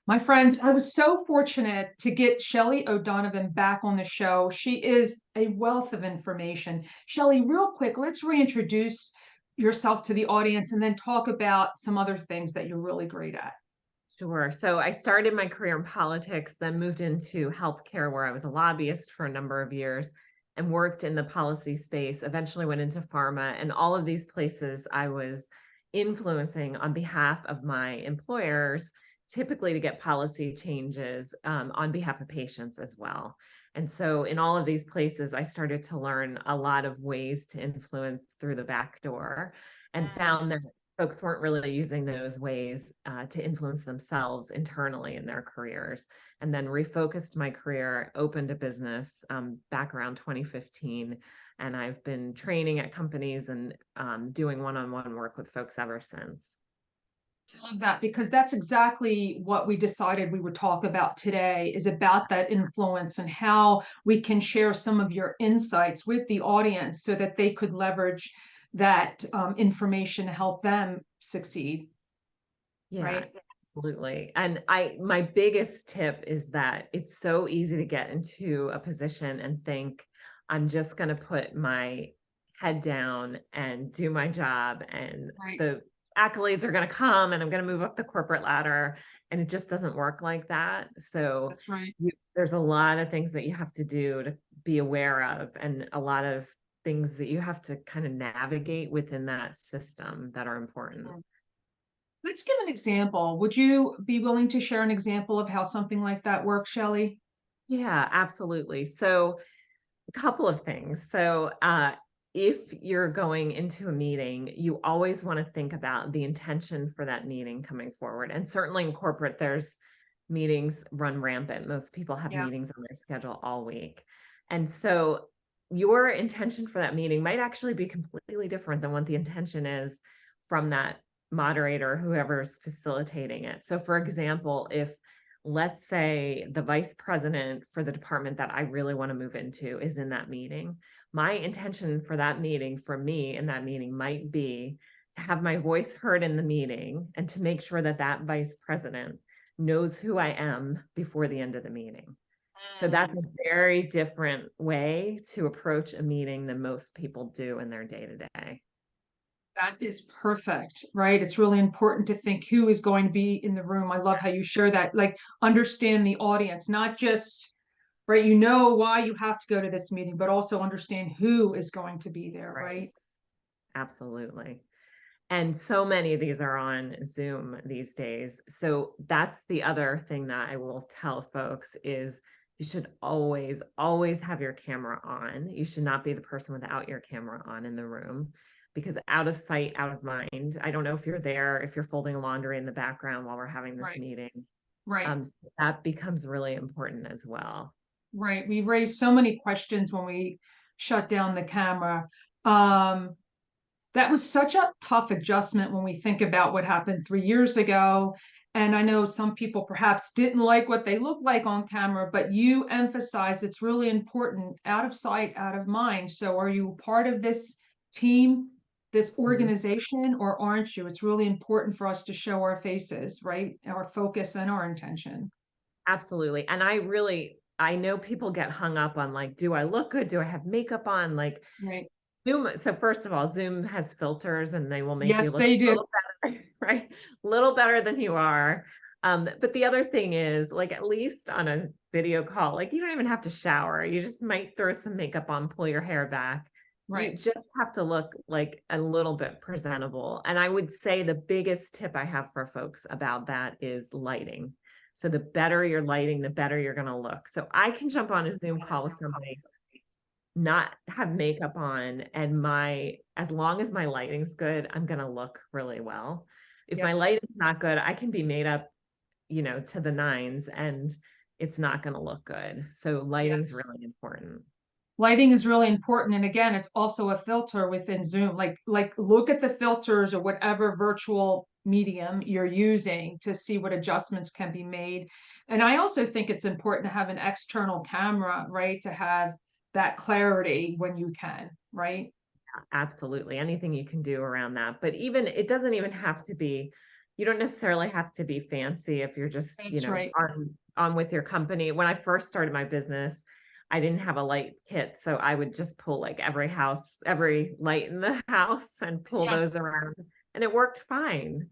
My friends, I was so fortunate to get Shelly O'Donovan back on the show. She is a wealth of information. Shelly, real quick, let's reintroduce yourself to the audience and then talk about some other things that you're really great at. Sure. So I started my career in politics, then moved into healthcare where I was a lobbyist for a number of years and worked in the policy space, eventually went into pharma, and all of these places I was influencing on behalf of my employers, typically to get policy changes on behalf of patients as well. And so in all of these places, I started to learn a lot of ways to influence through the back door and found that folks weren't really using those ways to influence themselves internally in their careers. And then refocused my career, opened a business back around 2015. And I've been training at companies and doing one-on-one work with folks ever since. I love that because that's exactly what we decided we would talk about today is about that influence and how we can share some of your insights with the audience so that they could leverage that information to help them succeed, Yeah, right? absolutely. And my biggest tip is that it's so easy to get into a position and think, I'm just going to put my head down and do my job, and Right. the accolades are going to come, and I'm going to move up the corporate ladder. And it just doesn't work like that. So That's right. there's a lot of things that you have to do to be aware of, and a lot of things that you have to kind of navigate within that system that are important. Let's give an example. Would you be willing to share an example of how something like that works, Shelley? Yeah, absolutely. So, a couple of things. So, if you're going into a meeting, you always want to think about the intention for that meeting coming forward. And certainly in corporate, there's meetings run rampant. Most people have Yeah. meetings on their schedule all week. And so, your intention for that meeting might actually be completely different than what the intention is from that moderator, whoever's facilitating it. So, for example, if let's say the vice president for the department that I really want to move into is in that meeting. My intention for that meeting, for me in that meeting, might be to have my voice heard in the meeting and to make sure that that vice president knows who I am before the end of the meeting. So that's a very different way to approach a meeting than most people do in their day to day. That is perfect, right? It's really important to think who is going to be in the room. I love how you share that. Like, understand the audience, not just, right? You know why you have to go to this meeting, but also understand who is going to be there, Right. right? Absolutely. And so many of these are on Zoom these days. So that's the other thing that I will tell folks is you should always, always have your camera on. You should not be the person without your camera on in the room, because out of sight, out of mind. I don't know if you're there, if you're folding laundry in the background while we're having this Right. meeting. Right. So that becomes really important as well. Right. We've raised so many questions when we shut down the camera. Um, that was such a tough adjustment when we think about what happened 3 years ago. And I know some people perhaps didn't like what they look like on camera, but you emphasize it's really important, out of sight, out of mind. So are you part of this team, this Mhm. organization, or aren't you? It's really important for us to show our faces, right? Our focus and our intention. Absolutely. And I know people get hung up on, like, do I look good? Do I have makeup on? Like, Right. Zoom, so first of all, Zoom has filters and they will make you Yes, look they a do. little better, right? A little better than you are. But the other thing is, like, at least on a video call, like, you don't even have to shower. You just might throw some makeup on, pull your hair back. You Right. just have to look like a little bit presentable. And I would say the biggest tip I have for folks about that is lighting. So the better your lighting, the better you're going to look. So I can jump on a Zoom call with somebody, not have makeup on, and my as long as my lighting's good, I'm gonna look really well. If my Yes. lighting's not good, I can be made up, to the nines, and it's not gonna look good. So lighting's Yes. really important. Lighting is really important. And again, it's also a filter within Zoom. Like look at the filters or whatever virtual medium you're using to see what adjustments can be made. And I also think it's important to have an external camera, right? To have that clarity when you can, right? Absolutely. Anything you can do around that. But even it doesn't even have to be you don't necessarily have to be fancy if you're just, That's right. on with your company. When I first started my business, I didn't have a light kit. So I would just pull like every light in the house and pull those Yes. around, and it worked fine.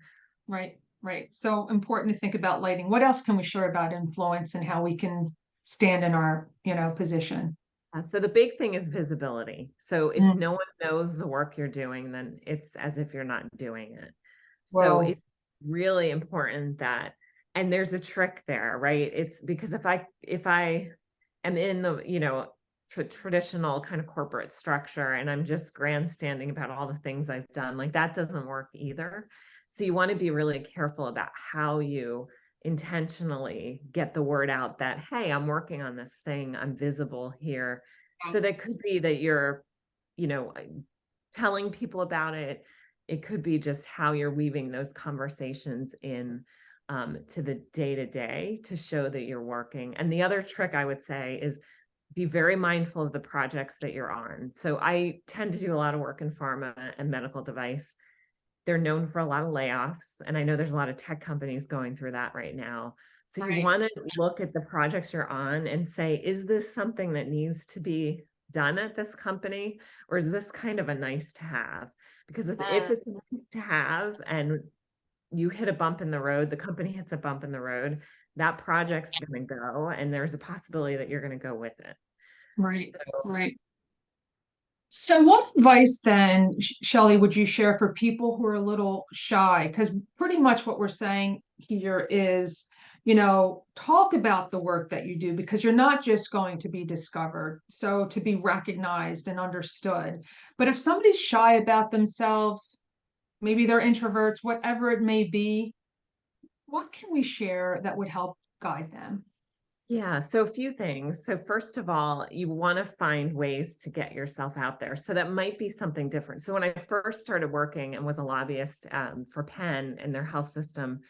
Right, right. So important to think about lighting. What else can we share about influence and how we can stand in our, position? So the big thing is visibility. So if Mm. no one knows the work you're doing, then it's as if you're not doing it. So Well, it's really important that, and there's a trick there, right? It's because if I am in the, traditional kind of corporate structure and I'm just grandstanding about all the things I've done, like that doesn't work either. So you want to be really careful about how you intentionally get the word out that, hey, I'm working on this thing, I'm visible here. So that could be that you're, you know, telling people about it. It could be just how you're weaving those conversations in to the day to day to show that you're working. And the other trick I would say is be very mindful of the projects that you're on. So I tend to do a lot of work in pharma and medical device. They're known for a lot of layoffs, and I know there's a lot of tech companies going through that right now. So you right. want to look at the projects you're on and say, is this something that needs to be done at this company, or is this kind of a nice to have? Because if it's nice to have and you hit a bump in the road, the company hits a bump in the road, that project's going to go, and there's a possibility that you're going to go with it. Right, So right. So what advice then, Shelley, would you share for people who are a little shy? Because pretty much what we're saying here is, talk about the work that you do because you're not just going to be discovered, so to be recognized and understood. But if somebody's shy about themselves, maybe they're introverts, whatever it may be, what can we share that would help guide them? yeah, so a few things. So first of all, you want to find ways to get yourself out there. So that might be something different. So when I first started working and was a lobbyist for Penn and their health system,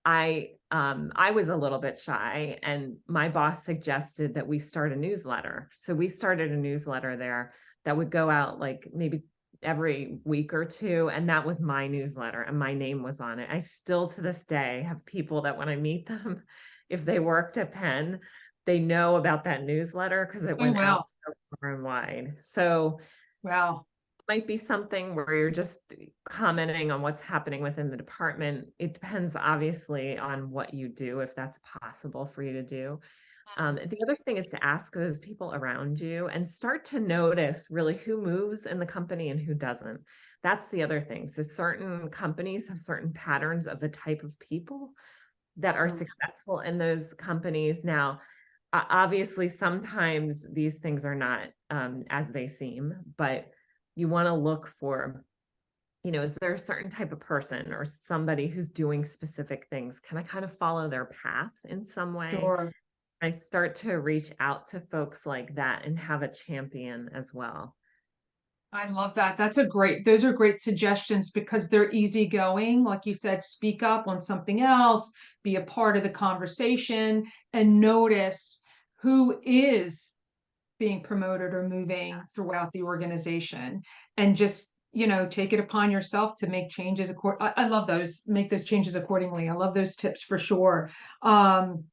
I was a little bit shy, and my boss suggested that we start a newsletter. So we started a newsletter there that would go out like maybe every week or two, and that was my newsletter and my name was on it. I still to this day have people that when I meet them, if they worked at Penn, they know about that newsletter because it Oh, went out wow. so far and wide. So Wow. might be something where you're just commenting on what's happening within the department. It depends obviously on what you do, if that's possible for you to do. The other thing is to ask those people around you and start to notice really who moves in the company and who doesn't. That's the other thing. So certain companies have certain patterns of the type of people that are successful in those companies. Now, obviously, sometimes these things are not as they seem, but you want to look for, is there a certain type of person or somebody who's doing specific things? Can I kind of follow their path in some way? Sure. I start to reach out to folks like that and have a champion as well. I love that. Those are great suggestions because they're easygoing. Like you said, speak up on something else, be a part of the conversation, and notice who is being promoted or moving throughout the organization. And just, take it upon yourself to make changes. I love those, make those changes accordingly. I love those tips for sure. Um,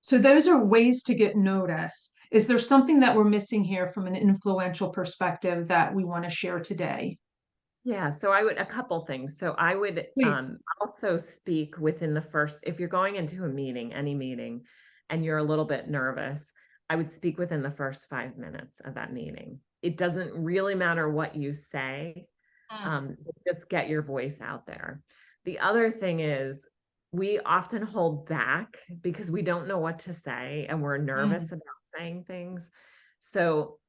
so those are ways to get noticed. Is there something that we're missing here from an influential perspective that we want to share today? Yeah, so a couple things. So I would Please. also speak within the first, if you're going into a meeting, any meeting, and you're a little bit nervous, I would speak within the first 5 minutes of that meeting. It doesn't really matter what you say, just get your voice out there. The other thing is, we often hold back because we don't know what to say and we're Mm, nervous about saying things. So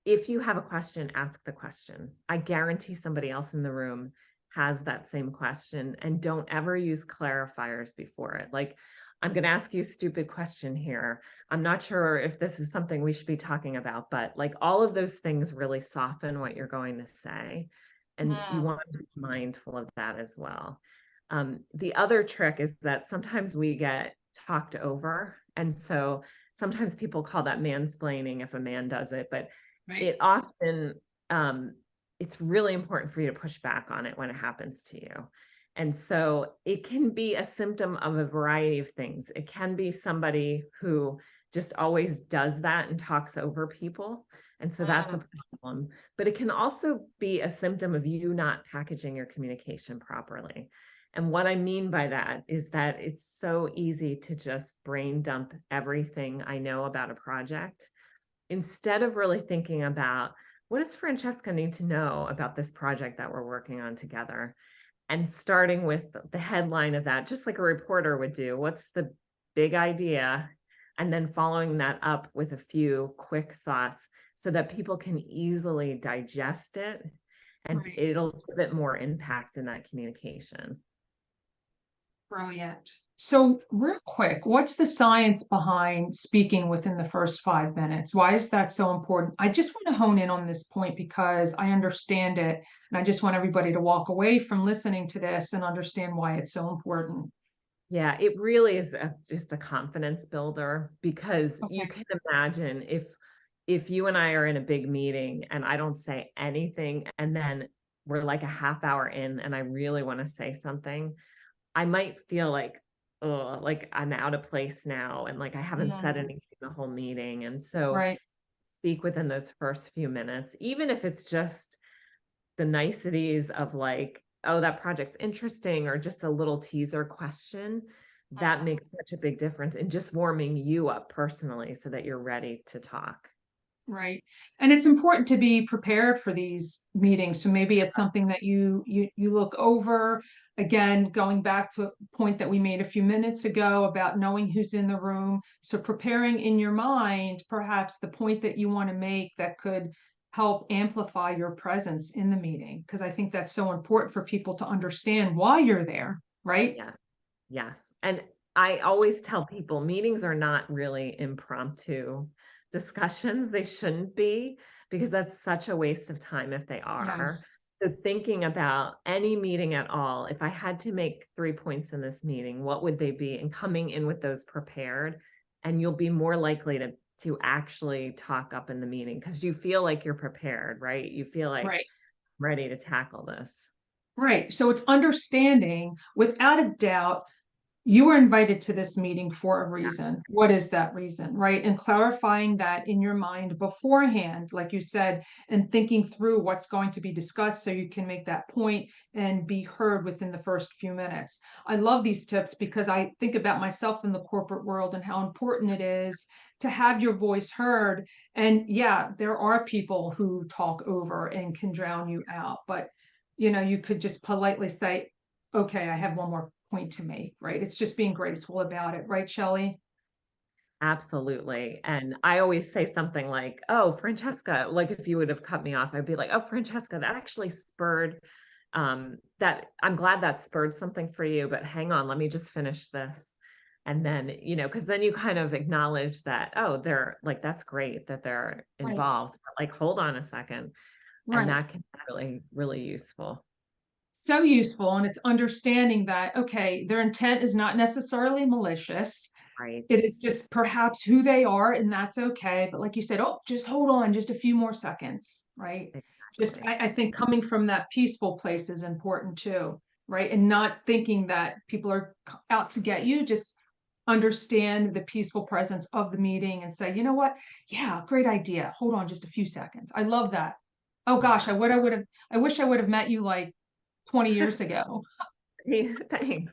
if you have a question, ask the question. I guarantee somebody else in the room has that same question, and don't ever use clarifiers before it. Like, I'm going to ask you a stupid question here. I'm not sure if this is something we should be talking about, but like all of those things really soften what you're going to say. And you want to be mindful of that as well. The other trick is that sometimes we get talked over. And so sometimes people call that mansplaining if a man does it, but right. it often it's really important for you to push back on it when it happens to you. And so it can be a symptom of a variety of things. It can be somebody who just always does that and talks over people. And so that's a Mm, problem. But it can also be a symptom of you not packaging your communication properly. And what I mean by that is that it's so easy to just brain dump everything I know about a project instead of really thinking about what does Francesca need to know about this project that we're working on together? And starting with the headline of that, just like a reporter would do, what's the big idea? And then following that up with a few quick thoughts so that people can easily digest it and right. it'll give it more impact in that communication. Brilliant. So, real quick, what's the science behind speaking within the first 5 minutes? Why is that so important? I just want to hone in on this point because I understand it, and I just want everybody to walk away from listening to this and understand why it's so important. Yeah, it really is just a confidence builder because you Okay. can imagine if you and I are in a big meeting and I don't say anything and then we're like a half hour in and I really want to say something, I might feel like, oh, like I'm out of place now and like I haven't said Mm, anything the whole meeting. And so right. speak within those first few minutes, even if it's just the niceties of like, oh, that project's interesting, or just a little teaser question, that Mm. makes such a big difference in just warming you up personally so that you're ready to talk. Right. And it's important to be prepared for these meetings. So maybe it's something that you look over. Again, going back to a point that we made a few minutes ago about knowing who's in the room. So preparing in your mind, perhaps the point that you want to make that could help amplify your presence in the meeting. Because I think that's so important for people to understand why you're there, right? Yes, yes. And I always tell people meetings are not really impromptu discussions. They shouldn't be because that's such a waste of time if they are. Yes. So thinking about any meeting at all, if I had to make 3 points in this meeting, what would they be? And coming in with those prepared, and you'll be more likely to actually talk up in the meeting because you feel like you're prepared, right? You feel like Right. ready to tackle this. Right. So it's understanding without a doubt you were invited to this meeting for a reason. What is that reason, right? And clarifying that in your mind beforehand, like you said, and thinking through what's going to be discussed so you can make that point and be heard within the first few minutes. I love these tips because I think about myself in the corporate world and how important it is to have your voice heard. And yeah, there are people who talk over and can drown you out, but you could just politely say, okay, I have one more point to make, right? It's just being graceful about it, right, Shelley? Absolutely. And I always say something like, oh, Francesca, like if you would have cut me off, I'd be like, oh, Francesca, that actually spurred that I'm glad that spurred something for you, but hang on, let me just finish this. And then, because then you kind of acknowledge that, oh, they're like, that's great that they're Right, involved, but like, hold on a second. And right. that can be really, really useful. So useful. And it's understanding that, okay, their intent is not necessarily malicious. Right. It is just perhaps who they are, and that's okay. But like you said, oh, just hold on just a few more seconds, right? Just, Exactly. I think coming from that peaceful place is important too, right? And not thinking that people are out to get you, just understand the peaceful presence of the meeting and say, you know what? Yeah, great idea. Hold on just a few seconds. I love that. Oh gosh, Yeah. I wish I would have met you like 20 years ago. Yeah, thanks.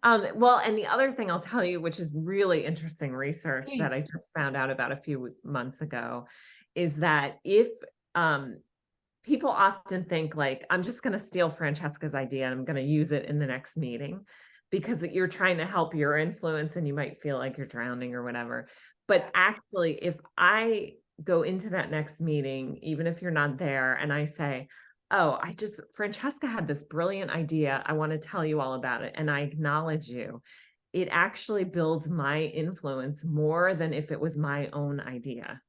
Well, and the other thing I'll tell you, which is really interesting research that Please. I just found out about a few months ago, is that if um, people often think like, I'm just going to steal Francesca's idea and I'm going to use it in the next meeting because you're trying to help your influence and you might feel like you're drowning or whatever. But actually, if I go into that next meeting, even if you're not there, and I say, oh, Francesca had this brilliant idea. I want to tell you all about it. And I acknowledge you. It actually builds my influence more than if it was my own idea.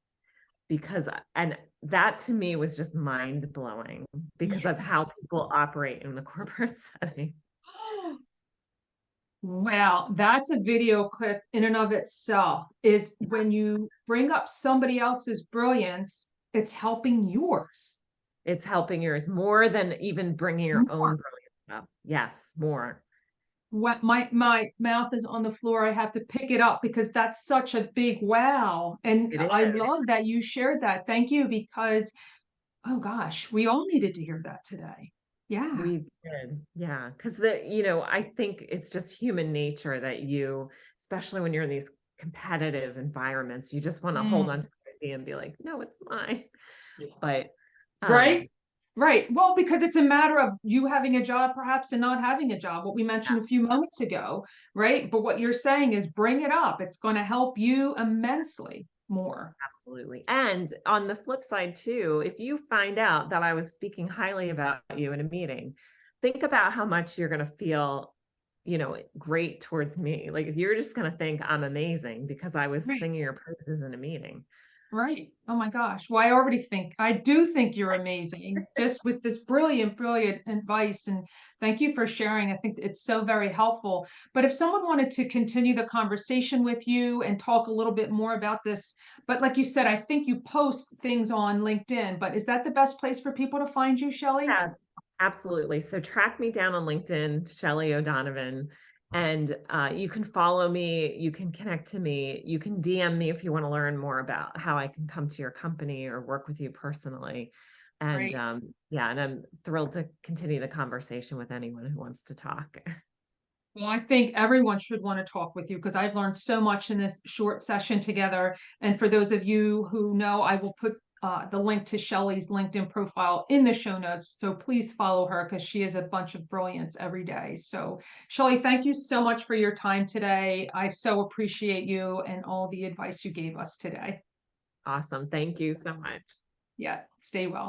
And that to me was just mind blowing because of how Yes. people operate in the corporate setting. Wow, that's a video clip in and of itself. Is when you bring up somebody else's brilliance, it's helping yours It's helping yours more than even bringing your own more. brilliance Yes, more. What my mouth is on the floor. I have to pick it up because that's such a big wow. And It I is. love that you shared that. Thank you, because oh gosh, we all needed to hear that today. Yeah. We did. Yeah. Cause I think it's just human nature that especially when you're in these competitive environments, you just want to hold on Mm. to the idea and be like, no, it's mine. But Right? um, Right. Well, because it's a matter of you having a job perhaps and not having a job, what we mentioned a yeah, few moments ago, right? But what you're saying is bring it up. It's going to help you immensely more. absolutely. And on the flip side too, if you find out that I was speaking highly about you in a meeting, think about how much you're going to feel, great towards me. Like if you're just going to think I'm amazing because I was Right. singing your praises in a meeting. Right. Oh my gosh. Well, I do think you're amazing just with this brilliant, brilliant advice. And thank you for sharing. I think it's so very helpful. But if someone wanted to continue the conversation with you and talk a little bit more about this, but like you said, I think you post things on LinkedIn, but is that the best place for people to find you, Shelly? Yeah, absolutely. So track me down on LinkedIn, Shelly O'Donovan, and you can follow me. You can connect to me. You can DM me if you want to learn more about how I can come to your company or work with you personally. And Great. yeah, and I'm thrilled to continue the conversation with anyone who wants to talk. Well, I think everyone should want to talk with you because I've learned so much in this short session together. And for those of you who know, I will put the link to Shelly's LinkedIn profile in the show notes. So please follow her because she is a bunch of brilliance every day. So, Shelly, thank you so much for your time today. I so appreciate you and all the advice you gave us today. Awesome. Thank you so much. Yeah, stay well.